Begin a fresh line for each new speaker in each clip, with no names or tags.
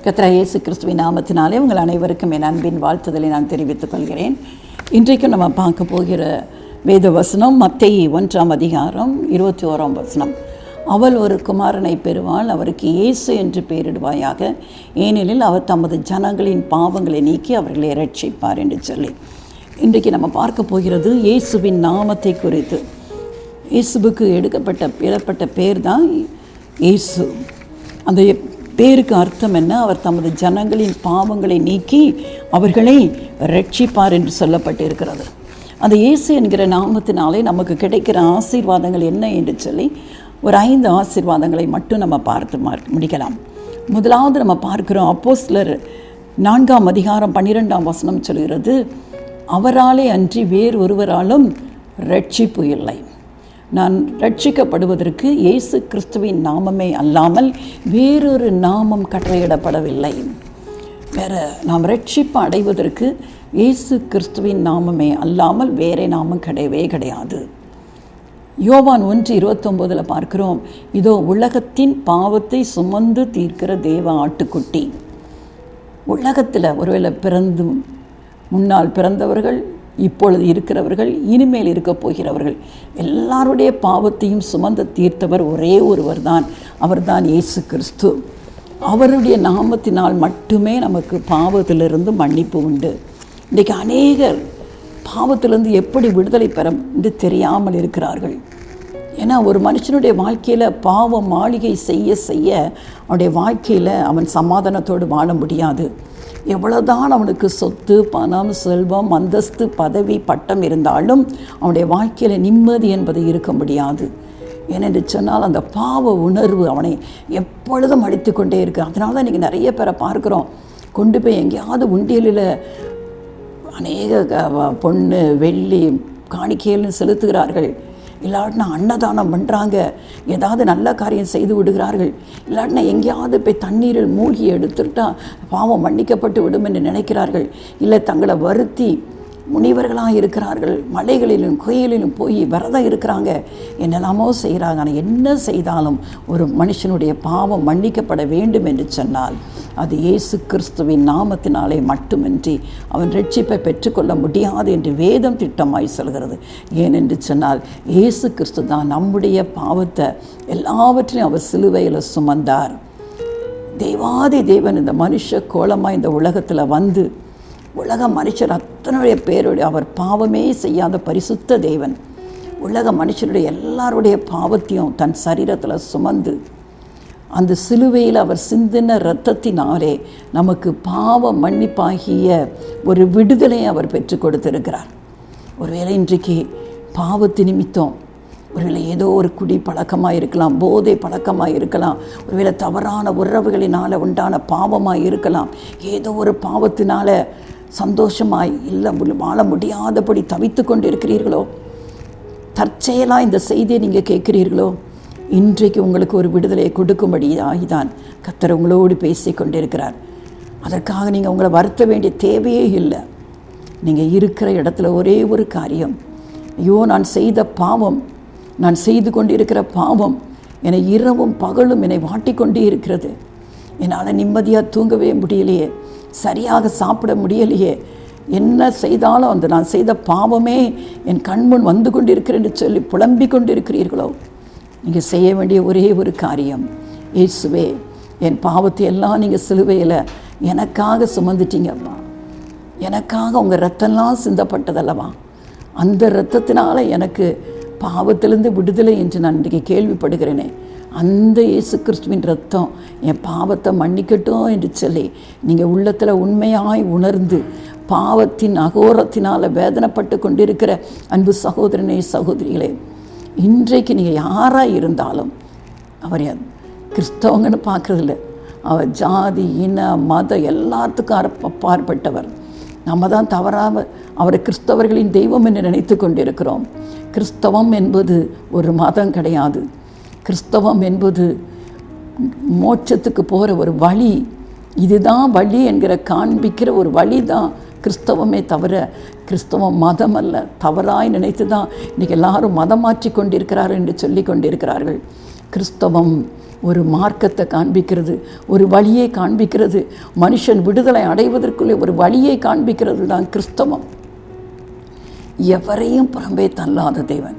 கர்த்தர் இயேசு கிறிஸ்துவின் நாமத்தினாலே உங்கள் அனைவருக்கும் என் அன்பின் வாழ்த்துதலை நான் தெரிவித்துக் கொள்கிறேன். இன்றைக்கும் நம்ம பார்க்க போகிற வேத வசனம் மத்தேயு 1:21. அவள் ஒரு குமாரனை பெறுவாள், அவருக்கு இயேசு என்று பெயரிடுவாயாக, ஏனெனில் அவர் தமது ஜனங்களின் பாவங்களை நீக்கி அவர்களை இரட்சிப்பார் என்று சொல்லி இன்றைக்கு நம்ம பார்க்க போகிறது இயேசுவின் நாமத்தை குறித்து. இயேசுவுக்கு இடப்பட்ட பேர் தான் இயேசு. அந்த பேருக்கு அர்த்தம் என்ன? அவர் தமது ஜனங்களின் பாவங்களை நீக்கி அவர்களை இரட்சிப்பார் என்று சொல்லப்பட்டிருக்கிறது. அந்த இயேசு என்கிற நாமத்தினாலே நமக்கு கிடைக்கிற ஆசீர்வாதங்கள் என்ன என்று சொல்லி ஒரு 5 ஆசீர்வாதங்களை மட்டும் நம்ம பார்த்து முடிக்கலாம். முதலாவது நம்ம பார்க்கிறோம், அப்போஸ்தலர் 4:12 சொல்கிறது, அவராலே அன்றி வேறு ஒருவராலும் இரட்சிப்பு இல்லை. நான் ரட்சிக்கப்படுவதற்கு இயேசு கிறிஸ்துவின் நாமமே அல்லாமல் வேறொரு நாமம் கட்டளையிடப்படவில்லை. நாம் ரட்சிப்பு அடைவதற்கு இயேசு கிறிஸ்துவின் நாமமே அல்லாமல் வேறே நாமம் கிடையாது. யோவான் 1:29 பார்க்கிறோம், இதோ உலகத்தின் பாவத்தை சுமந்து தீர்க்கிற தேவ ஆட்டுக்குட்டி. உலகத்தில் ஒருவேளை முன்னால் பிறந்தவர்கள், இப்பொழுது இருக்கிறவர்கள், இனிமேல் இருக்க போகிறவர்கள் எல்லாருடைய பாவத்தையும் சுமந்து தீர்த்தவர் ஒரே ஒருவர் தான், அவர்தான் இயேசு கிறிஸ்து. அவருடைய நாமத்தினால் மட்டுமே நமக்கு பாவத்திலிருந்து மன்னிப்பு உண்டு. இன்றைக்கு அநேகர் பாவத்திலிருந்து எப்படி விடுதலை பெற என்று தெரியாமல் இருக்கிறார்கள். ஏன்னா ஒரு மனுஷனுடைய வாழ்க்கையில் பாவம் மாளிகை செய்ய அவனுடைய வாழ்க்கையில் அவன் சமாதானத்தோடு வாழ முடியாது. எவ்வளோதான் அவனுக்கு சொத்து, பணம், செல்வம், அந்தஸ்து, பதவி, பட்டம் இருந்தாலும் அவனுடைய வாழ்க்கையில் நிம்மதி என்பது இருக்க முடியாது. ஏனென்று சொன்னால் அந்த பாவ உணர்வு அவனை எப்பொழுதும் அடித்து கொண்டே இருக்கு. அதனால தான் இன்றைக்கி நிறைய பேரை பார்க்குறோம், கொண்டு போய் எங்கேயாவது உண்டியலில் அநேக பொண்ணு வெள்ளி காணிக்கைன்னு செலுத்துகிறார்கள், இல்லாட்டினா அன்னதானம் பண்ணுறாங்க, ஏதாவது நல்ல காரியம் செய்து விடுகிறார்கள், இல்லாட்டினா எங்கேயாவது போய் தண்ணீரில் மூழ்கி எடுத்துட்டா பாவம் மன்னிக்கப்பட்டு விடும் என்று நினைக்கிறார்கள். இல்லை தங்களை வருத்தி முனிவர்களாக இருக்கிறார்கள், மலைகளிலும் கோயிலிலும் போய் விரதம் இருக்கிறாங்க, என்னெல்லாமோ செய்கிறாங்க. ஆனால் என்ன செய்தாலும் ஒரு மனுஷனுடைய பாவம் மன்னிக்கப்பட வேண்டும் என்று சொன்னால் அது இயேசு கிறிஸ்துவின் நாமத்தினாலே மட்டுமின்றி அவன் ரட்சிப்பை பெற்றுக்கொள்ள முடியாது என்று வேதம் திட்டமாய் சொல்கிறது. ஏனென்று சொன்னால் இயேசு கிறிஸ்து தான் நம்முடைய பாவத்தை எல்லாவற்றையும் அவர் சிலுவையில் சுமந்தார். தேவாதி தேவன் இந்த மனுஷ கோலமாக இந்த உலகத்தில் வந்து உலக மனுஷர் அத்தனுடைய பேருடைய அவர் பாவமே செய்யாத பரிசுத்த தேவன் உலக மனுஷருடைய எல்லாருடைய பாவத்தையும் தன் சரீரத்தில் சுமந்து அந்த சிலுவையில் அவர் சிந்தின இரத்தத்தினாலே நமக்கு பாவ மன்னிப்பாகிய ஒரு விடுதலையை அவர் பெற்றுக் கொடுத்திருக்கிறார். ஒருவேளை இன்றைக்கு பாவத்து நிமித்தம் ஒருவேளை ஏதோ ஒரு குடி பழக்கமாக இருக்கலாம், போதை பழக்கமாக இருக்கலாம், ஒருவேளை தவறான உறவுகளினால் உண்டான பாவமாக இருக்கலாம், ஏதோ ஒரு பாவத்தினால சந்தோஷமாய் இல்லை வாழ முடியாதபடி தவித்து கொண்டு இருக்கிறீர்களோ, தற்செயலாக இந்த செய்தியை நீங்கள் கேட்குறீர்களோ, இன்றைக்கு உங்களுக்கு ஒரு விடுதலையை கொடுக்கும்படியாகிதான் கர்த்தர் உங்களோடு பேசி கொண்டிருக்கிறார். அதற்காக நீங்கள் உங்களை வருத்த வேண்டிய தேவையே இல்லை. நீங்கள் இருக்கிற இடத்துல ஒரே ஒரு காரியம், ஐயோ நான் செய்த பாவம், நான் செய்து கொண்டிருக்கிற பாவம் என்னை இரவும் பகலும் என்னை வாட்டிக்கொண்டே இருக்கிறது, என்னால் நிம்மதியாக தூங்கவே முடியலையே, சரியாக சாப்பிட முடியலையே, என்ன செய்தாலும் அந்த நான் செய்த பாவமே என் கண்முன் வந்து கொண்டிருக்கிறேன்னு சொல்லி புலம்பிக் கொண்டிருக்கிறீர்களோ, நீங்கள் செய்ய வேண்டிய ஒரே ஒரு காரியம், இயேசுவே என் பாவத்தை எல்லாம் நீங்கள் சிலுவையில் எனக்காக சுமந்துட்டீங்கப்பா, எனக்காக உங்கள் ரத்தம்லாம் சிந்தப்பட்டதல்லவா, அந்த இரத்தத்தினால எனக்கு பாவத்திலிருந்து விடுதலை என்று நான் இன்றைக்கு கேள்விப்படுகிறேனே, அந்த இயேசு கிறிஸ்துவின் ரத்தம் என் பாவத்தை மன்னிக்கட்டும் என்று சொல்லி நீங்கள் உள்ளத்தில் உண்மையாய் உணர்ந்து பாவத்தின் அகோரத்தினால் வேதனைப்பட்டு கொண்டிருக்கிற அன்பு சகோதரனே சகோதரிகளே, இன்றைக்கு நீங்கள் யாராக இருந்தாலும் அவர் கிறிஸ்தவங்கன்னு பார்க்குறதில்ல, அவர் ஜாதி இன மத எல்லாத்துக்கும் அப்பாற்பட்டவர். நம்ம தான் தவறாக அவரை கிறிஸ்தவர்களின் தெய்வம் என்று நினைத்து கொண்டிருக்கிறோம். கிறிஸ்தவம் என்பது ஒரு மதம் கிடையாது. கிறிஸ்தவம் என்பது மோட்சத்துக்கு போகிற ஒரு வழி, இதுதான் வழி என்கிற காண்பிக்கிற ஒரு வழி தான் கிறிஸ்தவமே தவிர கிறிஸ்தவம் மதம் அல்ல. தவறாய் நினைத்து தான் இன்றைக்கி எல்லாரும் மதம் மாற்றி கொண்டிருக்கிறார்கள் என்று சொல்லி கொண்டிருக்கிறார்கள். கிறிஸ்தவம் ஒரு மார்க்கத்தை காண்பிக்கிறது, ஒரு வழியை காண்பிக்கிறது, மனுஷன் விடுதலை அடைவதற்குள்ளே ஒரு வழியை காண்பிக்கிறது தான் கிறிஸ்தவம். எவரையும் புறம்பே தள்ளாத தேவன்.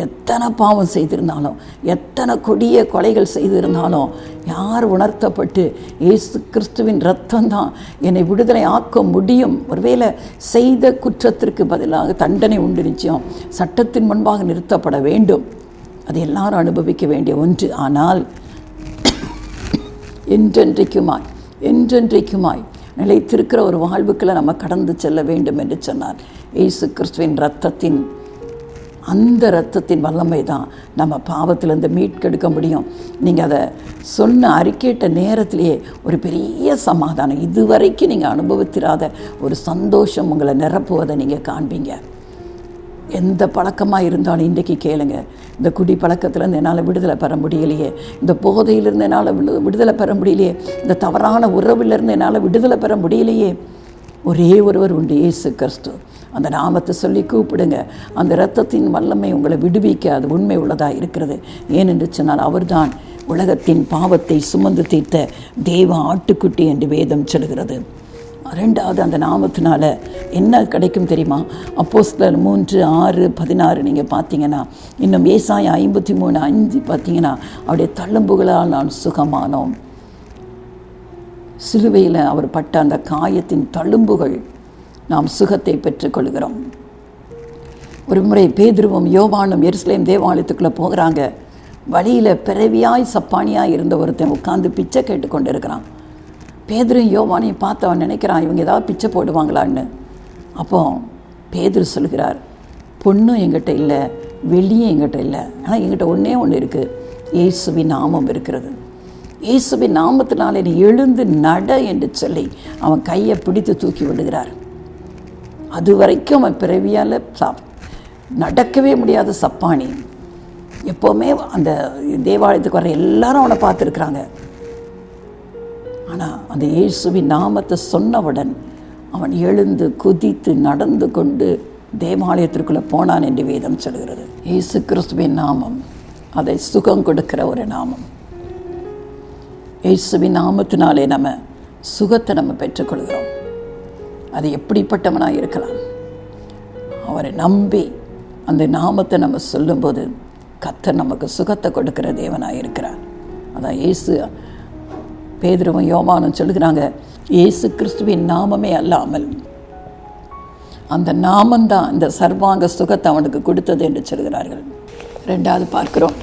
எத்தனை பாவம் செய்திருந்தாலும், எத்தனை கொடிய கொலைகள் செய்திருந்தாலும், யார் உணர்த்தப்பட்டு இயேசு கிறிஸ்துவின் இரத்தம்தான் என்னை விடுதலை ஆக்க முடியும். ஒருவேளை செய்த குற்றத்திற்கு பதிலாக தண்டனை உண்டு, நிச்சயம் சட்டத்தின் முன்பாக நிறுத்தப்பட வேண்டும், அது எல்லாரும் அனுபவிக்க வேண்டிய ஒன்று. ஆனால் என்றென்றைக்குமாய் நிலைத்திருக்கிற ஒரு வாழ்வுக்குள்ள நம்ம கடந்து செல்ல வேண்டும் என்று சொன்னார். இயேசு கிறிஸ்துவின் அந்த இரத்தத்தின் வல்லமை தான் நம்ம பாவத்திலேருந்து மீட்கெடுக்க முடியும். நீங்கள் அதை சொன்ன அறிக்கையிட்ட நேரத்திலேயே ஒரு பெரிய சமாதானம், இதுவரைக்கும் நீங்கள் அனுபவித்திராத ஒரு சந்தோஷம் உங்களை நிரப்புவதை நீங்கள் காண்பீங்க. எந்த பழக்கமாக இருந்தாலும் இன்றைக்கி கேளுங்க, இந்த குடி பழக்கத்திலேருந்து என்னால் விடுதலை பெற முடியலையே, இந்த போதையிலிருந்து என்னால் விடுதலை பெற முடியலையே, இந்த தவறான உறவிலிருந்து என்னால் விடுதலை பெற முடியலையே. ஒரே ஒருவர் உண்டு, இயேசு கிறிஸ்து. அந்த நாமத்தை சொல்லி கூப்பிடுங்க. அந்த இரத்தத்தின் வல்லமை உங்களை விடுவிக்க அது உண்மை உள்ளதாக இருக்கிறது. ஏனென்று சொன்னால் அவர்தான் உலகத்தின் பாவத்தை சுமந்து தீர்த்த தேவ ஆட்டுக்குட்டி என்று வேதம் சொல்கிறது. ரெண்டாவது, அந்த நாமத்தினால என்ன கிடைக்கும் தெரியுமா? அப்போஸ்தலர் 3:6-16 நீங்கள் பார்த்தீங்கன்னா, இன்னும் ஏசாயா 53:5 பார்த்தீங்கன்னா, அவருடைய தழும்புகளால் நான் சுகமானோம். சிலுவையில் அவர் பட்ட அந்த காயத்தின் தழும்புகள் நாம் சுகத்தை பெற்றுக்கொள்கிறோம். ஒரு முறை பேதுருவும் யோவானும் எருசலேம் தேவாலயத்துக்குள்ளே போகிறாங்க. வழியில் பிறவியாய் சப்பானியாய் இருந்த ஒருத்தன் உட்கார்ந்து பிச்சை கேட்டுக்கொண்டு இருக்கிறான். பேதுரும் யோவானையும் பார்த்து அவன் நினைக்கிறான், இவங்க ஏதாவது பிச்சை போடுவாங்களான்னு. அப்போ பேதுரு சொல்கிறார், பொண்ணும் எங்கிட்ட இல்லை, வெள்ளியும் எங்கிட்ட இல்லை, ஆனால் எங்கிட்ட ஒன்று இருக்குது, இயேசுவின் நாமம் இருக்கிறது. இயேசுவின் நாமத்தினாலே நீ எழுந்து நட என்று சொல்லி அவன் கையை பிடித்து தூக்கி விடுகிறார். அது வரைக்கும் அவன் பிறவியால் நடக்கவே முடியாத சப்பானி. எப்போவுமே அந்த தேவாலயத்துக்கு வர எல்லாரும் அவனை பார்த்துருக்குறாங்க. ஆனால் அந்த இயேசுவின் நாமத்தை சொன்னவுடன் அவன் எழுந்து குதித்து நடந்து கொண்டு தேவாலயத்திற்குள்ளே போனான் என்று வேதம் சொல்கிறது. இயேசு கிறிஸ்துவின் நாமம் அதை சுகம் கொடுக்கிற ஒரு நாமம். இயேசுவின் நாமத்தினாலே நம்ம சுகத்தை நம்ம பெற்றுக்கொள்கிறோம். அது எப்படிப்பட்டவனாக இருக்கலாம், அவரை நம்பி அந்த நாமத்தை நம்ம சொல்லும்போது கர்த்தர் நமக்கு சுகத்தை கொடுக்கிற தேவனாக இருக்கிறார். அதான் இயேசு பேதுருவும் யோவானும் சொல்லுகிறாங்க, இயேசு கிறிஸ்துவின் நாமமே அல்லாமல் அந்த நாமந்தான் இந்த சர்வாங்க சுகத்தை அவனுக்கு கொடுத்தது என்று சொல்கிறார்கள். ரெண்டாவது பார்க்கிறோம்.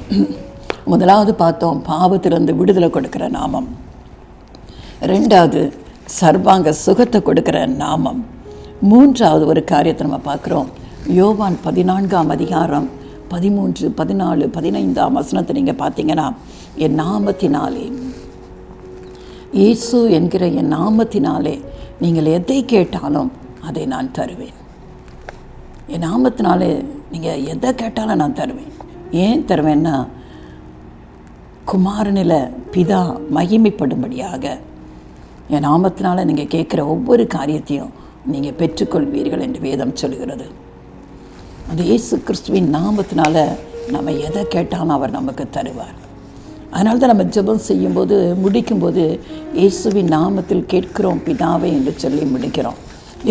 முதலாவது பார்த்தோம் பாவத்திலிருந்து விடுதலை கொடுக்கிற நாமம். ரெண்டாவது சர்வாங்க சுகத்தை கொடுக்கிற நாமம். மூன்றாவது ஒரு காரியத்தை நம்ம பார்க்குறோம். யோவான் 14 13, 14, 15 வசனத்தை நீங்கள் பார்த்தீங்கன்னா, என் நாமத்தினாலே, இயேசு என்கிற என் நாமத்தினாலே நீங்கள் எதை கேட்டாலும் அதை நான் தருவேன். என் நாமத்தினாலே நீங்கள் எதை கேட்டாலும் நான் தருவேன். ஏன் தருவேன்னா, குமாரனில் பிதா மகிமைப்படும்படியாக என் நாமத்தினால நீங்கள் கேட்குற ஒவ்வொரு காரியத்தையும் நீங்கள் பெற்றுக்கொள்வீர்கள் என்று வேதம் சொல்கிறது. அது இயேசு கிறிஸ்துவின் நாமத்தினால நம்ம எதை கேட்டாலும் அவர் நமக்கு தருவார். அதனால தான் நம்ம ஜெபம் செய்யும்போது முடிக்கும்போது இயேசுவின் நாமத்தில் கேட்கிறோம் பிதாவை என்று சொல்லி முடிக்கிறோம்.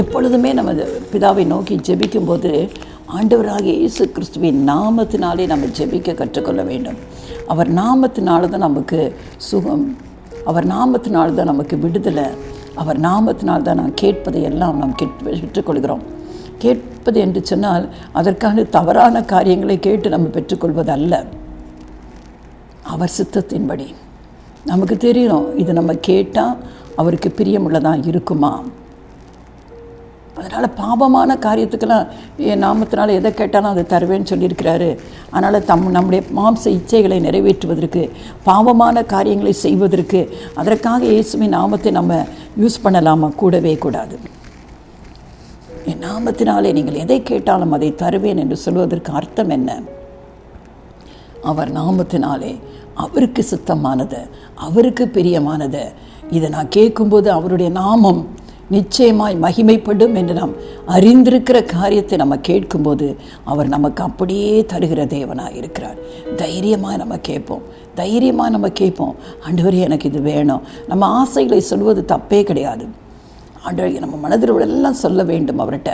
எப்பொழுதுமே நம்ம பிதாவை நோக்கி ஜெபிக்கும்போது ஆண்டவராக இயேசு கிறிஸ்துவின் நாமத்தினாலே நம்ம ஜெபிக்க கற்றுக்கொள்ள வேண்டும். அவர் நாமத்தினால தான் நமக்கு சுகம், அவர் நாமத்தினால தான் நமக்கு விடுதலை, அவர் நாமத்தினால் தான் நாம் கேட்பதை எல்லாம் நாம் பெற்றுக்கொள்கிறோம். கேட்பது என்று சொன்னால் அதற்கான தவறான காரியங்களை கேட்டு நம்ம பெற்றுக்கொள்வது அல்ல. அவர் சித்தத்தின்படி நமக்கு தெரியணும், இது நம்ம கேட்டால் அவருக்கு பிரியமுள்ளதாக இருக்குமா. அதனால் பாவமான காரியத்துக்கெல்லாம் என் நாமத்தினால எதை கேட்டாலும் அதை தருவேன்னு சொல்லியிருக்கிறாரு. அதனால் நம்முடைய மாம்ச இச்சைகளை நிறைவேற்றுவதற்கு, பாவமான காரியங்களை செய்வதற்கு, அதற்காக இயேசுவின் நாமத்தை நம்ம யூஸ் பண்ணலாமா? கூடவே கூடாது. என் நாமத்தினாலே நீங்கள் எதை கேட்டாலும் அதை தருவேன் என்று சொல்வதற்கு அர்த்தம் என்ன? அவர் நாமத்தினாலே அவருக்கு சுத்தமானது, அவருக்கு பிரியமானது, இதை நான் கேட்கும்போது அவருடைய நாமம் நிச்சயமாய் மகிமைப்படும் என்று நாம் அறிந்திருக்கிற காரியத்தை நம்ம கேட்கும்போது அவர் நமக்கு அப்படியே தருகிற தேவனாக இருக்கிறார். தைரியமாக நம்ம கேட்போம் ஆண்டவரே எனக்கு இது வேணும். நம்ம ஆசைகளை சொல்வது தப்பே கிடையாது. ஆண்டவரே நம்ம மனதில் எல்லாம் சொல்ல வேண்டும் அவர்கிட்ட.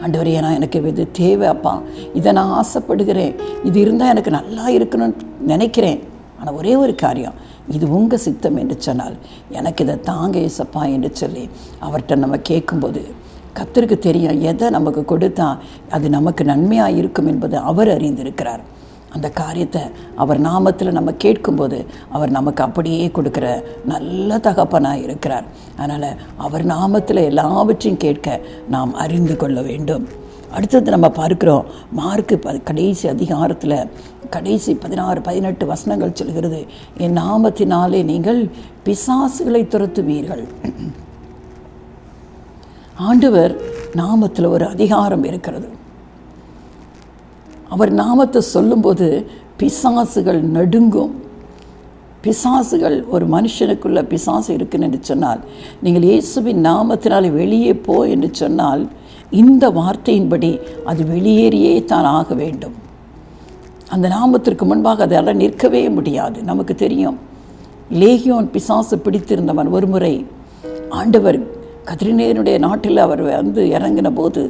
ஆண்டவரே எனக்கு இது தேவை அப்பா, இதை நான் ஆசைப்படுகிறேன், இது இருந்தால் எனக்கு நல்லா இருக்கணும்னு நினைக்கிறேன். ஆனால் ஒரே ஒரு காரியம், இது உங்கள் சித்தம் என்று சொன்னால் எனக்கு இதை தாங்க ஏசப்பா என்று சொல்லி அவர்கிட்ட நம்ம கேட்கும்போது கர்த்தருக்கு தெரியும் எதை நமக்கு கொடுத்தா அது நமக்கு நன்மையாக இருக்கும் என்பதை அவர் அறிந்திருக்கிறார். அந்த காரியத்தை அவர் நாமத்தில் நம்ம கேட்கும்போது அவர் நமக்கு அப்படியே கொடுக்குற நல்ல தகப்பனாக இருக்கிறார். அதனால் அவர் நாமத்தில் எல்லாவற்றையும் கேட்க நாம் அறிந்து கொள்ள வேண்டும். அடுத்தது நம்ம பார்க்கிறோம், மார்க்கு கடைசி அதிகாரத்தில் கடைசி 16-18 வசனங்கள் சொல்கிறது, என் நாமத்தினாலே நீங்கள் பிசாசுகளை துரத்துவீர்கள். ஆண்டவர் நாமத்தில் ஒரு அதிகாரம் இருக்கிறது. அவர் நாமத்தை சொல்லும்போது பிசாசுகள் நடுங்கும். பிசாசுகள், ஒரு மனுஷனுக்குள்ள பிசாசு இருக்குன்னு என்று சொன்னால், நீங்கள் இயேசுவின் நாமத்தினால் வெளியே போ என்று சொன்னால் இந்த வார்த்தையின்படி அது வெளியேறியே தான் ஆக வேண்டும். அந்த நாமத்திற்கு முன்பாக அதெல்லாம் நிற்கவே முடியாது. நமக்கு தெரியும், லேகியோன் பிசாசு பிடித்திருந்தவன் ஒரு முறை ஆண்டவர் கதிரினேயனுடைய நாட்டில் அவர் இறங்கின போது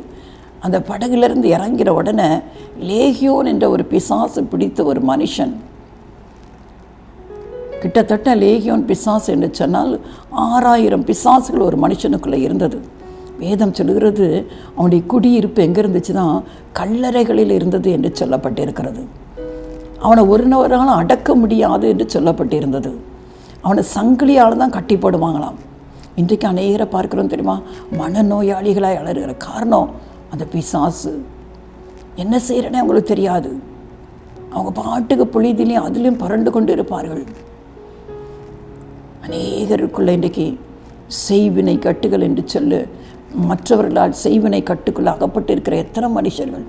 அந்த படகிலிருந்து இறங்கிற உடனே லேகியோன் என்ற ஒரு பிசாசு பிடித்த ஒரு மனுஷன், கிட்டத்தட்ட லேகியோன் பிசாசு என்று சொன்னால் 6000 பிசாசுகள் ஒரு மனுஷனுக்குள்ளே இருந்தது. வேதம் சொல்லுகிறது அவனுடைய குடியிருப்பு எங்கே இருந்துச்சு தான், கல்லறைகளில் இருந்தது என்று சொல்லப்பட்டிருக்கிறது. அவனை ஒரு நாளும் அடக்க முடியாது என்று சொல்லப்பட்டிருந்தது. அவனை சங்கிலியால் தான் கட்டி போடுவாங்களாம். இன்றைக்கு அநேகரை பார்க்குறோம் தெரியுமா, மனநோயாளிகளாக அலறுகிற காரணம் அந்த பிசாசு. என்ன செய்கிறேன்னே அவங்களுக்கு தெரியாது. அவங்க பாட்டுக்கு பொழுதிலையும் அதுலேயும் பரண்டு கொண்டு இருப்பார்கள். அநேகருக்குள்ள இன்றைக்கு செய்வினை கட்டுகள் என்று சொல்லு, மற்றவர்களால் செய்வினை கட்டுக்குள்ள அகப்பட்டு இருக்கிற எத்தனை மனுஷர்கள்,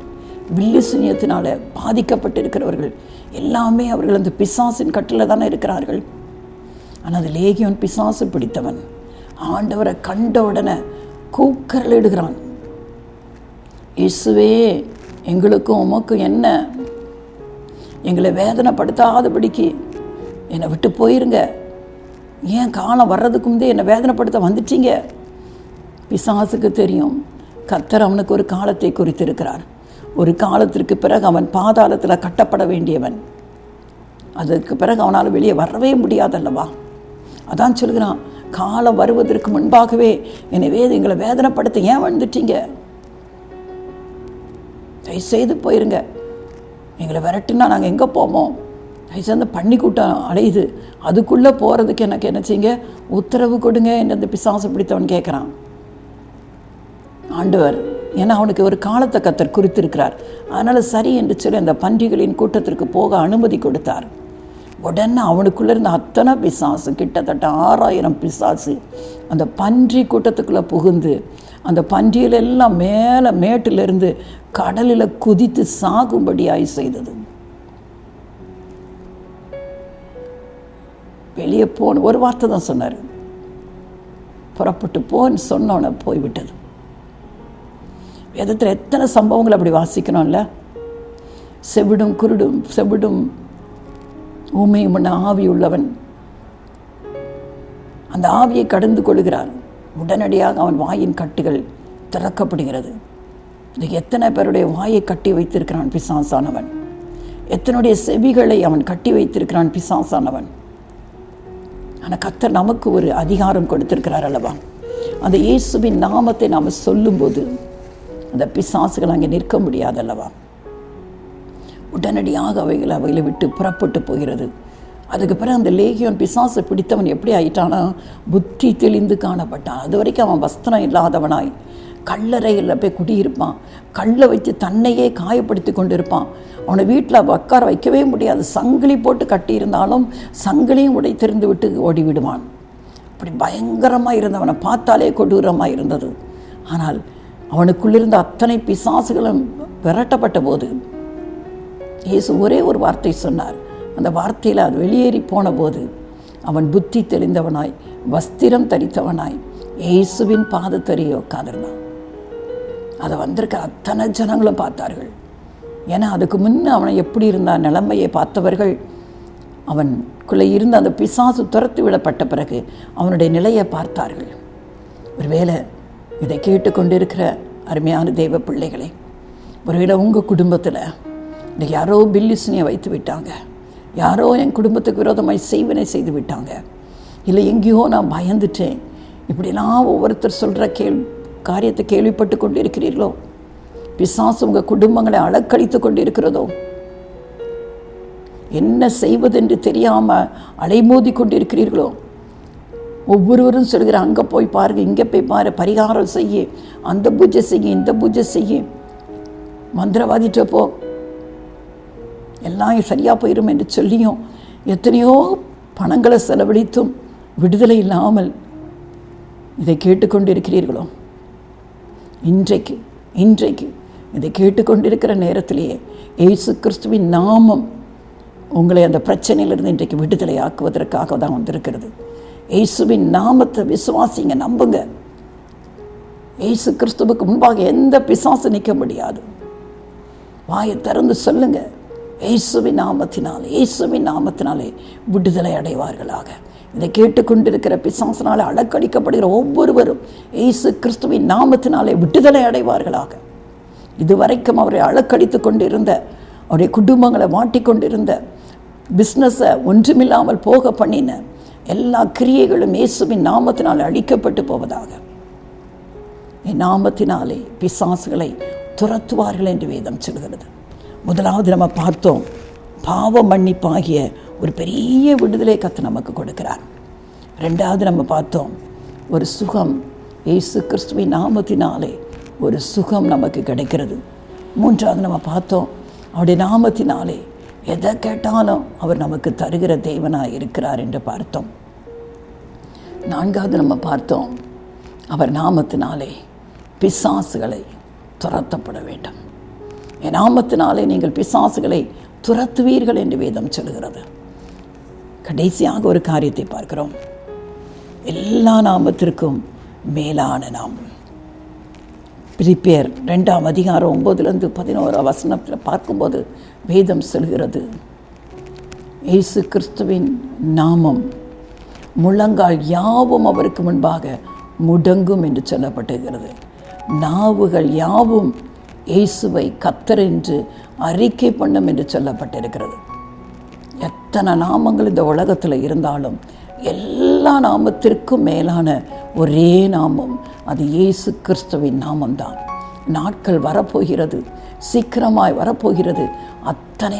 வில்லிசுனியத்தினால பாதிக்கப்பட்டிருக்கிறவர்கள் எல்லாமே அவர்கள் அந்த பிசாசின் கட்டில் தானே இருக்கிறார்கள். ஆனால் அது லேகியோன் பிசாசு பிடித்தவன் ஆண்டவரை கண்ட உடனே கூக்கரலிடுகிறான், இயேசுவே எங்களுக்கும் உமக்கும் என்ன, எங்களை வேதனைப்படுத்தாதபடிக்கு என்னை விட்டு போயிருங்க, ஏன் காலம் வர்றதுக்கு முந்தே என்னை வேதனைப்படுத்த வந்துட்டீங்க. பிசாசுக்கு தெரியும் கர்த்தர் அவனுக்கு ஒரு காலத்தை குறித்திருக்கிறார். ஒரு காலத்திற்கு பிறகு அவன் பாதாளத்தில் கட்டப்பட வேண்டியவன். அதற்கு பிறகு அவனால் வெளியே வரவே முடியாதல்லவா. அதான் சொல்கிறான், காலம் வருவதற்கு முன்பாகவே என்னை எங்களை வேதனைப்படுத்த ஏன் வந்துட்டீங்க, தயவுசெய்து போயிருங்க, எங்களை விரட்டுனா நாங்கள் எங்கே போவோம், தயவுசெய்து அந்த பண்ணி கூட்டம் அலையுது, அதுக்குள்ளே போகிறதுக்கு எனக்கு என்ன செய்யுங்க, உத்தரவு கொடுங்க என்று அந்த பிசாசு பிடித்தவன் கேட்குறான். ஆண்டவர் ஏன்னா அவனுக்கு ஒரு காலத்தை கர்த்தர் குறித்திருக்கிறார். அதனால் சரி என்று சொல்லி அந்த பன்றிகளின் கூட்டத்திற்கு போக அனுமதி கொடுத்தார். உடனே அவனுக்குள்ளே இருந்த அத்தனை பிசாசு, கிட்டத்தட்ட 6000 பிசாசு அந்த பன்றி கூட்டத்துக்குள்ளே புகுந்து அந்த பன்றியிலெல்லாம் மேலே மேட்டிலிருந்து கடலில் குதித்து சாகும்படியாய் செய்தது. வெளியே போன ஒரு வார்த்தை தான் சொன்னார், புறப்பட்டு போன்னு சொன்னோன்னே போய்விட்டது. வேதத்தில் எத்தனை சம்பவங்கள் அப்படி வாசிக்கணும்ல. செவிடும் குருடும் செவிடும் ஊமையும் ஆவி உள்ளவன் அந்த ஆவியை கடந்து கொள்கிறான். உடனடியாக அவன் வாயின் கட்டுகள் திறக்கப்படுகிறது. இதுக்கு எத்தனை பேருடைய வாயை கட்டி வைத்திருக்கிறான் பிசாசானவன், எத்தனுடைய செவிகளை அவன் கட்டி வைத்திருக்கிறான் பிசாசானவன். ஆனால் கர்த்தர் நமக்கு ஒரு அதிகாரம் கொடுத்திருக்கிறார் அல்லவா. அந்த இயேசுவின் நாமத்தை நாம் சொல்லும்போது அந்த பிசாசுகள் அங்கே நிற்க முடியாதல்லவா. உடனடியாக அவைகளை விட்டு புறப்பட்டு போகிறது. அதுக்கு பிறகு அந்த லேகியோன் பிசாசை பிடித்தவன் எப்படி ஆயிட்டானா, புத்தி தெளிந்து காணப்பட்டான். அது வரைக்கும் அவன் வஸ்திரம் இல்லாதவனாய் கல்லறையில் போய் குடியிருப்பான். கல்லை வச்சு தன்னையே காயப்படுத்தி கொண்டு இருப்பான். அவனை வீட்டில் உட்கார வைக்கவே முடியாது. சங்கிலி போட்டு கட்டியிருந்தாலும் சங்கிலியும் உடைத்திருந்து விட்டு ஓடிவிடுவான். அப்படி பயங்கரமாக இருந்தவனை பார்த்தாலே கொடூரமாக இருந்தது. ஆனால் அவனுக்குள்ளிருந்த அத்தனை பிசாசுகளும் விரட்டப்பட்ட போது இயேசு ஒரே ஒரு வார்த்தை சொன்னார். அந்த வார்த்தையில் அது வெளியேறி போன போது அவன் புத்தி தெளிந்தவனாய், வஸ்திரம் தரித்தவனாய், இயேசுவின் பாதத்தறிய உட்காந்துருந்தான். அதை வந்திருக்க அத்தனை ஜனங்களும் பார்த்தார்கள். ஏன்னா அதுக்கு முன்னே அவனை எப்படி இருந்தான் நிலைமையை பார்த்தவர்கள், அவனுக்குள்ளே இருந்த அந்த பிசாசு துரத்து விடப்பட்ட பிறகு அவனுடைய நிலையை பார்த்தார்கள். ஒருவேளை இதை கேட்டுக்கொண்டிருக்கிற அருமையான தேவ பிள்ளைகளே, ஒருவேளை உங்கள் குடும்பத்தில் இன்றைக்கி யாரோ பில்லிஸ்னியை வைத்து விட்டாங்க, யாரோ என் குடும்பத்துக்கு விரோதமாய் செய்வினை செய்து விட்டாங்க, இல்லை எங்கேயோ நான் பயந்துட்டேன், இப்படிலாம் ஒவ்வொருத்தர் சொல்கிற காரியத்தை கேள்விப்பட்டு கொண்டு இருக்கிறீர்களோ, பிசாசு உங்கள் குடும்பங்களை அலக்கழித்து கொண்டு இருக்கிறதோ, என்ன செய்வதென்று தெரியாமல் அலைமோதி கொண்டு இருக்கிறீர்களோ, ஒவ்வொருவரும் சொல்கிற அங்கே போய் பாருங்க, இங்கே போய் பாரு, பரிகாரம் செய்ய, அந்த பூஜை செய்ய, இந்த பூஜை செய்ய, மந்திரவாதிட்ட போ, எல்லாம் சரியாக போயிடும் என்று சொல்லியும் எத்தனையோ பணங்களை செலவழித்தும் விடுதலை இல்லாமல் இதை கேட்டுக்கொண்டு இருக்கிறீர்களோ, இன்றைக்கு இதை கேட்டுக்கொண்டிருக்கிற நேரத்திலேயே இயேசு கிறிஸ்துவின் நாமம் உங்களை அந்த பிரச்சனையிலிருந்து இன்றைக்கு விடுதலை ஆக்குவதற்காக தான் வந்திருக்கிறது. இயேசுவின் நாமத்தை விசுவாசிங்க, நம்புங்க. இயேசு கிறிஸ்துவுக்கு முன்பாக எந்த பிசாசு நிற்க முடியாது. வாயை திறந்து சொல்லுங்க, இயேசுவின் நாமத்தினாலே விடுதலை அடைவார்களாக. இதை கேட்டுக்கொண்டிருக்கிற பிசாசினாலே அலக்கடிக்கப்படுகிற ஒவ்வொருவரும் இயேசு கிறிஸ்துவின் நாமத்தினாலே விடுதலை அடைவார்களாக. இதுவரைக்கும் அவரை அலக்கடித்து கொண்டிருந்த, அவருடைய குடும்பங்களை மாட்டிக்கொண்டிருந்த, பிஸ்னஸை ஒன்றுமில்லாமல் போக பண்ணின எல்லா கிரியைகளும் இயேசுவின் நாமத்தினாலே அழிக்கப்பட்டு போவதாக. என் நாமத்தினாலே பிசாசுகளை துரத்துவார்கள் என்று வேதம் சொல்கிறது. முதலாவது நம்ம பார்த்தோம், பாவ மன்னிப்பாகிய ஒரு பெரிய விடுதலை கர்த்தர் நமக்கு கொடுக்கிறார். ரெண்டாவது நம்ம பார்த்தோம், ஒரு சுகம், இயேசு கிறிஸ்துவின் நாமத்தினாலே ஒரு சுகம் நமக்கு கிடைக்கிறது. மூன்றாவது நம்ம பார்த்தோம், அவருடைய நாமத்தினாலே எதை கேட்டாலும் அவர் நமக்கு தருகிற தேவனாக இருக்கிறார் என்று பார்த்தோம். நான்காவது நம்ம பார்த்தோம், அவர் நாமத்தினாலே பிசாசுகளை துரத்தப்பட வேண்டும். என் நாமத்தினாலே நீங்கள் பிசாசுகளை துரத்துவீர்கள் என்று வேதம் சொல்கிறது. கடைசியாக ஒரு காரியத்தை பார்க்கிறோம், எல்லா நாமத்திற்கும் மேலான நாமம். பிலிப்பியர் 2ஆம் அதிகாரம் 9-11 பார்க்கும்போது வேதம் சொல்கிறது, இயேசு கிறிஸ்துவின் நாமம் முழங்கால் யாவும் அவருக்கு முன்பாக முடங்கும் என்று சொல்லப்பட்டிருக்கிறது. நாவுகள் யாவும் இயேசுவை கர்த்தர் என்று அறிக்கை பண்ணும் என்று சொல்லப்பட்டிருக்கிறது. எத்தனை நாமங்கள் இந்த உலகத்தில் இருந்தாலும் எல்லா நாமத்திற்கும் மேலான ஒரே நாமம், அது இயேசு கிறிஸ்துவின் நாமம்தான். நாட்கள் வரப்போகிறது, சீக்கிரமாய் வரப்போகிறது. அத்தனை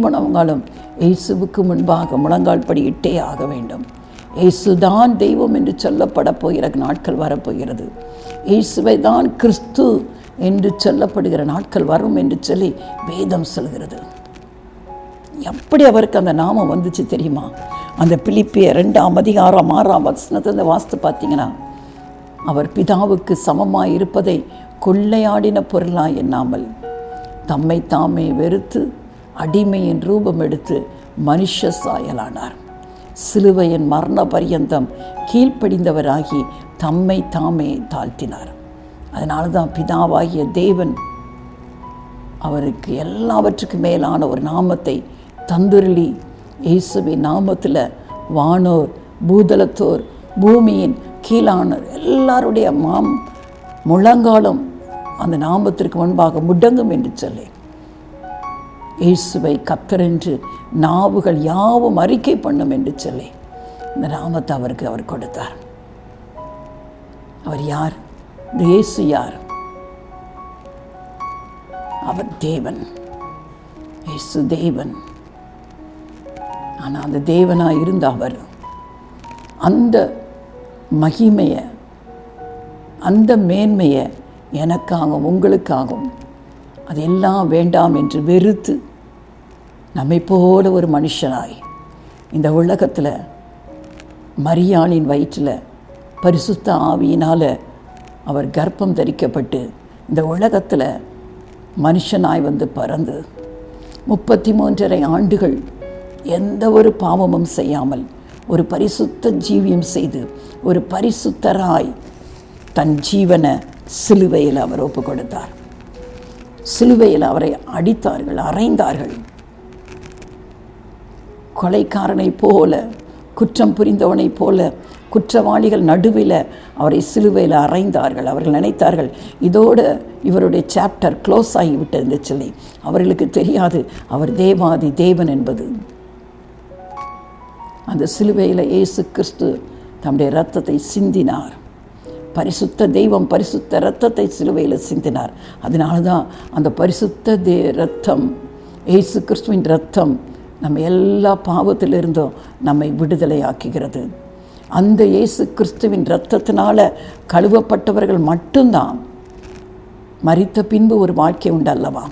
முழங்காலும் இயேசுவுக்கு முன்பாக முழங்கால் படி இட்டே ஆக வேண்டும். இயேசுதான் தெய்வம் என்று சொல்லப்பட போகிற நாட்கள் வரப்போகிறது. இயேசுவை தான் கிறிஸ்து என்று சொல்லப்படுகிற நாட்கள் வரும் என்று சொல்லி வேதம் சொல்கிறது. எப்படி அவருக்கு அந்த நாமம் வந்துச்சு தெரியுமா? அந்த பிலிப்பியர் 2ஆம் அதிகாரம் 6ஆம் வசனத்தை வாசித்து பார்த்தீங்கன்னா, அவர் பிதாவுக்கு சமமாய் இருப்பதை கொள்ளையாடின பொருளாய் எண்ணாமல் தம்மை தாமே வெறுத்து அடிமையின் ரூபம் எடுத்து மனுஷ சாயலானார். சிலுவையின் மரண பரியந்தம் கீழ்ப்படிந்தவராகி தம்மை தாமே தாழ்த்தினார். அதனால தான் பிதாவாகிய தேவன் அவருக்கு எல்லாவற்றுக்கும் மேலான ஒரு நாமத்தை தந்துருளி, இயேசுவின் நாமத்தில் வானோர் பூதலத்தோர் பூமியின் கீழானோர் எல்லாருடைய முழங்காலும் அந்த நாமத்திற்கு முன்பாக முடங்கும் என்று சொல்லி, இயேசுவை கர்த்தர் என்று நாவுகள் யாவும் அறிக்கை பண்ணும் என்று சொல்லி இந்த நாமத்தை அவருக்கு அவர் கொடுத்தார். அவர் யார்? இயேசு யார்? அவர் தேவன். இயேசு தேவன். ஆனால் அந்த தேவனாக இருந்த அவர் அந்த மகிமையை, அந்த மேன்மையை எனக்காகவும் உங்களுக்காகவும் அதெல்லாம் வேண்டாம் என்று வெறுத்து நம்மை போல ஒரு மனுஷனாய் இந்த உலகத்தில் மரியாளின் வயிற்றில் பரிசுத்த ஆவியினால் அவர் கர்ப்பம் தரிக்கப்பட்டு இந்த உலகத்தில் மனுஷனாய் வந்து பறந்து 33.5 ஆண்டுகள் எந்த ஒரு பாவமும் செய்யாமல் ஒரு பரிசுத்த ஜீவியம் செய்து ஒரு பரிசுத்தராய் தன் ஜீவனை சிலுவையில் அவர் ஒப்பு கொடுத்தார். சிலுவையில் அவரை அடித்தார்கள், அறைந்தார்கள். கொலைக்காரனை போல, குற்றம் புரிந்தவனைப் போல குற்றவாளிகள் நடுவில் அவரை சிலுவையில் அறைந்தார்கள். அவர்கள் நினைத்தார்கள் இதோடு இவருடைய சாப்டர் க்ளோஸ் ஆகிவிட்டது சொல்லி. அவர்களுக்கு தெரியாது அவர் தேவாதி தேவன் என்பது. அந்த சிலுவையில் இயேசு கிறிஸ்து தம்முடைய இரத்தத்தை சிந்தினார். பரிசுத்த தெய்வம் பரிசுத்த இரத்தத்தை சிலுவையில் சிந்தினார். அதனால தான் அந்த பரிசுத்த இரத்தம், இயேசு கிறிஸ்துவின் இரத்தம் நம்ம எல்லா பாவத்திலிருந்தும் நம்மை விடுதலை ஆக்குகிறது. அந்த இயேசு கிறிஸ்துவின் இரத்தத்தினால கழுவப்பட்டவர்கள் மட்டும்தான் மரித்த பின்பு ஒரு வாழ்க்கை உண்டு அல்லவா?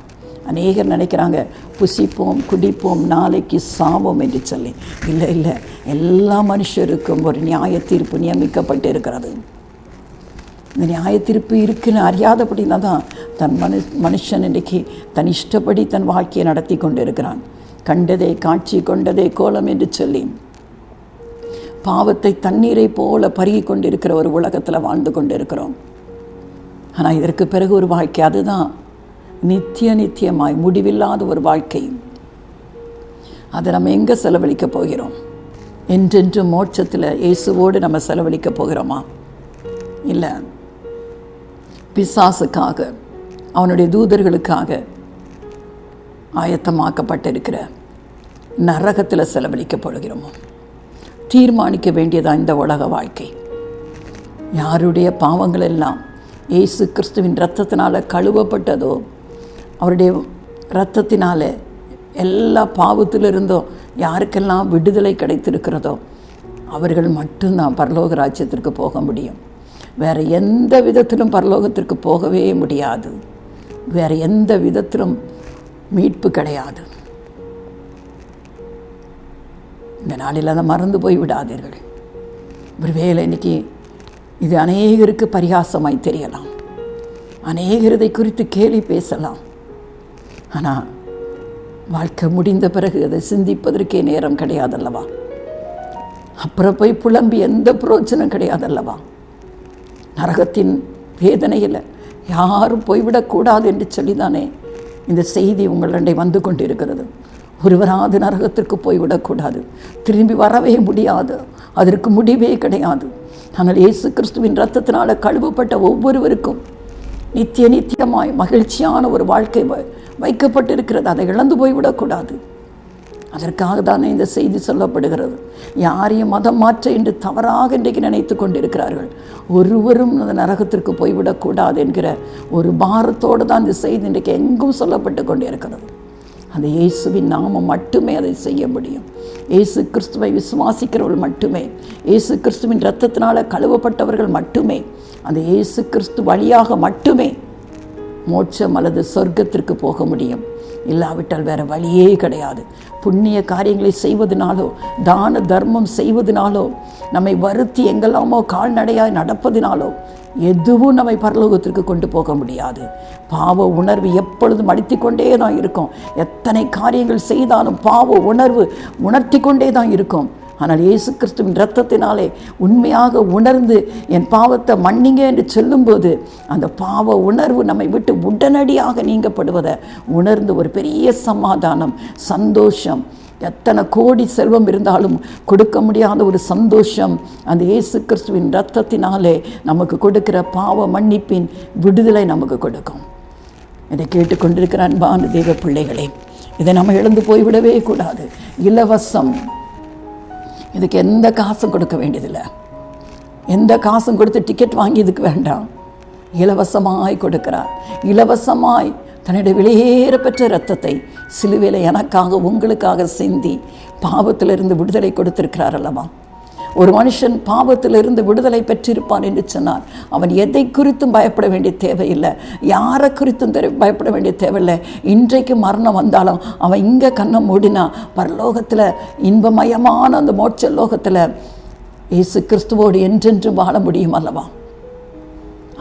அநேகர் நினைக்கிறாங்க புசிப்போம் குடிப்போம் நாளைக்கு சாவோம் என்று சொல்லி. இல்லை இல்லை, எல்லா மனுஷருக்கும் ஒரு நியாய தீர்ப்பு நியமிக்கப்பட்டு இருக்கிறது. இந்த நியாய தீர்ப்பு இருக்குன்னு அறியாதபடினா தான் தன் மனுஷன் இன்றைக்கு தன் இஷ்டப்படி தன் வாழ்க்கையை நடத்தி கொண்டு இருக்கிறான். கண்டதே காட்சி கொண்டதே கோலம் என்று சொல்லி பாவத்தை தண்ணீரை போல பருகி கொண்டிருக்கிற ஒரு உலகத்தில் வாழ்ந்து கொண்டு இருக்கிறோம். ஆனால் இதற்கு பிறகு ஒரு வாழ்க்கை, அதுதான் நித்தியமாய் முடிவில்லாத ஒரு வாழ்க்கை. அதை நம்ம எங்கே செலவழிக்க போகிறோம்? என்றென்று மோட்சத்தில் இயேசுவோடு நம்ம செலவழிக்க போகிறோமா? இல்லை, பிசாசுக்காக அவனுடைய தூதர்களுக்காக ஆயத்தமாக்கப்பட்டிருக்கிற நரகத்தில் செலவழிக்கப்படுகிறோமோ? தீர்மானிக்க வேண்டியதான் இந்த உலக வாழ்க்கை. யாருடைய பாவங்கள் எல்லாம் இயேசு கிறிஸ்துவின் இரத்தத்தினால் கழுவப்பட்டதோ, அவருடைய இரத்தத்தினால எல்லா பாவத்திலிருந்தும் யாருக்கெல்லாம் விடுதலை கிடைத்திருக்கிறதோ அவர்கள் மட்டும்தான் பரலோக ராஜ்யத்திற்கு போக முடியும். வேறு எந்த விதத்திலும் பரலோகத்திற்கு போகவே முடியாது. வேறு எந்த விதத்திலும் மீட்பு கிடையாது. இந்த நாளில் அதை மறந்து போய் விடாதீர்கள். ஒருவேளை இன்னைக்கு இது அநேகருக்கு பரிகாசமாய் தெரியலாம், அநேகர் இதை குறித்து கேலி பேசலாம். ஆனால் வாழ்க்கை முடிந்த பிறகு அதை சிந்திப்பதற்கே நேரம் கிடையாதல்லவா? அப்புறம் போய் புலம்பி எந்த பிரயோஜனம் கிடையாதல்லவா? நரகத்தின் வேதனையில் யாரும் போய்விடக்கூடாது என்று சொல்லிதானே இந்த செய்தி உங்களிடம் வந்து கொண்டிருக்கிறது. ஒருவராது நரகத்திற்கு போய்விடக்கூடாது, திரும்பி வரவே முடியாது, அதற்கு முடிவே கிடையாது. ஆனால் இயேசு கிறிஸ்துவின் இரத்தத்தினால் கழுவப்பட்ட ஒவ்வொருவருக்கும் நித்தியமாய் மகிழ்ச்சியான ஒரு வாழ்க்கை வைக்கப்பட்டிருக்கிறது. அதை இழந்து போய்விடக்கூடாது. அதற்காக தானே இந்த செய்தி சொல்லப்படுகிறது. யாரையும் மதம் மாற்ற என்று தவறாக இன்றைக்கு நினைத்து கொண்டிருக்கிறார்கள். ஒருவரும் அந்த நரகத்திற்கு போய்விடக்கூடாது என்கிற ஒரு பாரத்தோடு தான் இந்த செய்தி இன்றைக்கு எங்கும் சொல்லப்பட்டு கொண்டே இருக்கிறது. அந்த இயேசுவின் நாமம் மட்டுமே அதை செய்ய முடியும். இயேசு கிறிஸ்துவை விசுவாசிக்கிறவர்கள் மட்டுமே, இயேசு கிறிஸ்துவின் இரத்தத்தினால் கழுவப்பட்டவர்கள் மட்டுமே, அந்த இயேசு கிறிஸ்து வழியாக மட்டுமே மோட்சம் அல்லது சொர்க்கத்திற்கு போக முடியும். இல்லாவிட்டால் வேறு வழியே கிடையாது. புண்ணிய காரியங்களை செய்வதனாலோ, தான தர்மம் செய்வதனாலோ, நம்மை வருத்தி எங்கெல்லாமோ கால்நடையாய் நடப்பதினாலோ எதுவும் நம்மை பரலோகத்திற்கு கொண்டு போக முடியாது. பாவ உணர்வு எப்பொழுதும் அடித்து கொண்டே தான் இருக்கும். எத்தனை காரியங்கள் செய்தாலும் பாவ உணர்வு உணர்த்தி கொண்டே தான் இருக்கும். ஆனால் இயேசு கிறிஸ்துவின் இரத்தத்தினாலே உண்மையாக உணர்ந்து என் பாவத்தை மன்னிங்க என்று சொல்லும்போது அந்த பாவ உணர்வு நம்மை விட்டு உடனடியாக நீங்கப்படுவதை உணர்ந்து ஒரு பெரிய சமாதானம், சந்தோஷம், எத்தனை கோடி செல்வம் இருந்தாலும் கொடுக்க முடியாத ஒரு சந்தோஷம் அந்த இயேசு கிறிஸ்துவின் இரத்தத்தினாலே நமக்கு கொடுக்கிற பாவ மன்னிப்பின் விடுதலை நமக்கு கொடுக்கும். இதை கேட்டுக்கொண்டிருக்கிற அன்பான தெய்வ பிள்ளைகளே, இதை நம்ம இழந்து போய்விடவே கூடாது. இலவசம். இதுக்கு எந்த காசும் கொடுக்க வேண்டியதில்லை. எந்த காசும் கொடுத்து டிக்கெட் வாங்கியதுக்கு வேண்டாம். இலவசமாய் கொடுக்கிறார். இலவசமாய் தன்னுடைய விலையேற பெற்ற இரத்தத்தை சிலுவையில் எனக்காக உங்களுக்காக சிந்தி பாவத்திலிருந்து விடுதலை கொடுத்திருக்கிறார் அல்லவா? ஒரு மனுஷன் பாவத்திலிருந்து விடுதலை பெற்றிருப்பான் என்று சொன்னார், அவன் எதை குறித்தும் பயப்பட வேண்டிய தேவையில்லை, யாரை குறித்தும் பயப்பட வேண்டிய தேவையில்லை. இன்றைக்கு மரணம் வந்தாலும் அவன் இங்கே கண்ணை மூடினா பரலோகத்தில் இன்பமயமான அந்த மோட்ச லோகத்தில் இயேசு கிறிஸ்துவோடு என்றென்று வாழ முடியும் அல்லவா?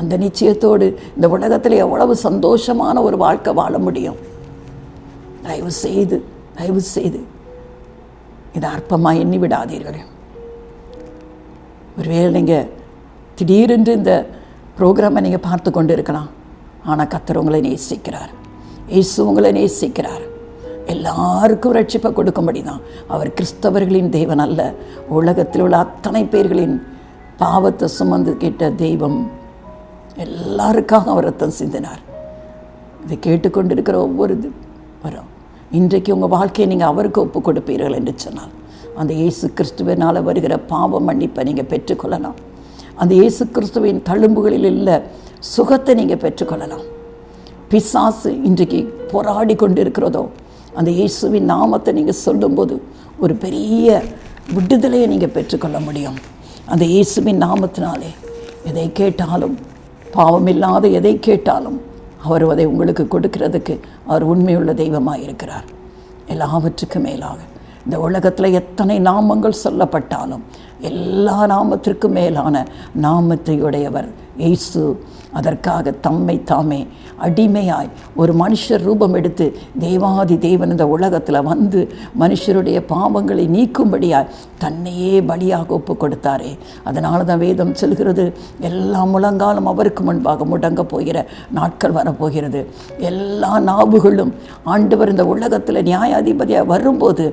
அந்த நிச்சயத்தோடு இந்த உலகத்தில் எவ்வளவு சந்தோஷமான ஒரு வாழ்க்கை வாழ முடியும். தயவு செய்து இதை அற்பமாக எண்ணி விடாதீர்கள். ஒருவேளை நீங்கள் திடீரென்று இந்த ப்ரோக்ராமை நீங்கள் பார்த்து கொண்டு இருக்கலாம். ஆனால் கர்த்தர் உங்களை நேசிக்கிறார். இயேசு உங்களை நேசிக்கிறார். எல்லாருக்கும் ரட்சிப்பை கொடுக்கும்படி தான். அவர் கிறிஸ்தவர்களின் தேவன் அல்ல, உலகத்தில் உள்ள அத்தனை பேர்களின் பாவத்தை சுமந்து கேட்ட தெய்வம். எல்லாருக்காக அவர் ரத்தம் சிந்தினார். இதை கேட்டுக்கொண்டிருக்கிற ஒவ்வொரு வரும் இன்றைக்கு உங்கள் வாழ்க்கையை நீங்கள் அவருக்கு ஒப்பு கொடுப்பீர்கள் என்று சொன்னால் அந்த இயேசு கிறிஸ்துவினால் வருகிற பாவ மன்னிப்பை நீங்கள் பெற்றுக்கொள்ளலாம். அந்த இயேசு கிறிஸ்துவின் தழும்புகளில் உள்ள சுகத்தை நீங்கள் பெற்றுக்கொள்ளலாம். பிசாசு இன்றைக்கு போராடி கொண்டு இருக்கிறதோ அந்த இயேசுவின் நாமத்தை நீங்கள் சொல்லும்போது ஒரு பெரிய விடுதலையை நீங்கள் பெற்றுக்கொள்ள முடியும். அந்த இயேசுவின் நாமத்தினாலே எதை கேட்டாலும், பாவமில்லாத எதை கேட்டாலும் அவர் அதை உங்களுக்கு கொடுக்கிறதுக்கு அவர் உண்மையுள்ள தெய்வமாக இருக்கிறார். எல்லாவற்றுக்கும் மேலாக இந்த உலகத்தில் எத்தனை நாமங்கள் சொல்லப்பட்டாலும் எல்லா நாமத்திற்கும் மேலான நாமத்தை உடையவர் இயேசு. அதற்காக தம்மை தாமே அடிமையாய் ஒரு மனுஷர் ரூபம் எடுத்து தேவாதி தேவன் இந்த உலகத்தில் வந்து மனுஷருடைய பாவங்களை நீக்கும்படியாய் தன்னையே பலியாக ஒப்பு கொடுத்தாரே. அதனால தான் வேதம் சொல்கிறது, எல்லா முழங்காலும் அவருக்கு முன்பாக முடங்க போகிற நாட்கள் வரப்போகிறது. எல்லா நாவுகளும் ஆண்டவர் இந்த உலகத்தில் நியாயாதிபதியாக வரும்போது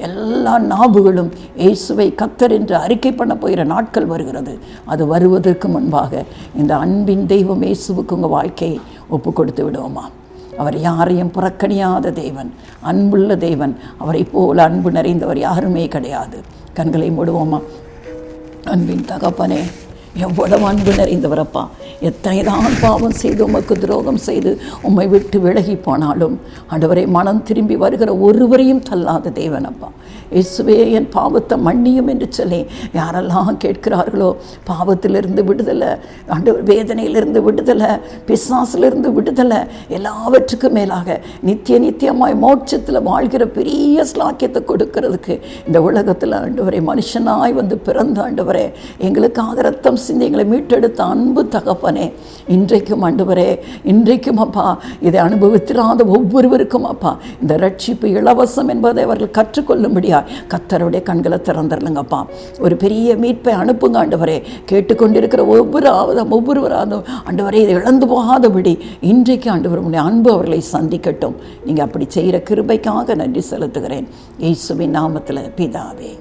எல்லா நாவுகளும் இயேசுவை கர்த்தர் என்று அறிக்கை பண்ண போகிற நாட்கள் வருகிறது. அது வருவதற்கு முன்பாக இந்த அன்பின் தெய்வம் இயேசுவுக்கு உங்கள் வாழ்க்கையை ஒப்பு கொடுத்து விடுவோமா? அவர் யாரையும் புறக்கணியாத தேவன், அன்புள்ள தேவன். அவரை போல அன்பு நிறைந்தவர் யாருமே கிடையாது. கண்களை மூடுவோமா? அன்பின் தகப்பனே, எவ்வளவு அன்பு நிறைந்தவரப்பா. எத்தனை தான் பாவம் செய்து உமக்கு துரோகம் செய்து உம்மை விட்டு விலகி போனாலும் ஆண்டவரை மனம் திரும்பி வருகிற ஒருவரையும் தள்ளாத தேவனப்பா. இயேசுவே, என் பாவத்தை மன்னியும் என்று சொல்லி யாரெல்லாம் கேட்கிறார்களோ பாவத்திலிருந்து விடுதலை, ஆண்டவர் வேதனையிலிருந்து விடுதலை, பிசாசிலிருந்து விடுதலை, எல்லாவற்றுக்கும் மேலாக நித்தியமாய் மோட்சத்தில் வாழ்கிற பெரிய ஸ்லாக்கியத்தை கொடுக்கறதுக்கு இந்த உலகத்தில் ஆண்டவரை மனுஷனாய் வந்து பிறந்த ஆண்டவரே, எங்களுக்காக ரத்தம் சிந்தி எங்களை மீட்டெடுத்த அன்பு தகப்பனே, இன்றைக்கும் ஆண்டவரே, இன்றைக்கும் அப்பா இதை அனுபவித்திராத ஒவ்வொருவருக்கும் அப்பா இந்த ரட்சிப்பு இலவசம் என்பதை அவர்கள் கற்றுக்கொள்ளும்படியா கர்த்தருடைய கண்களை திறந்துடலுங்கப்பா. ஒரு பெரிய மீட்பை அனுப்புங்க ஆண்டவரே. கேட்டுக்கொண்டிருக்கிற ஒவ்வொருவராக ஆண்டவரே இதை இழந்து போகாதபடி இன்றைக்கு ஆண்டவர் உடைய அன்பு அவர்களை சந்திக்கட்டும். நீங்கள் அப்படி செய்கிற கிருபைக்காக நன்றி செலுத்துகிறேன். இயேசுவின் நாமத்தில் பிதாவே.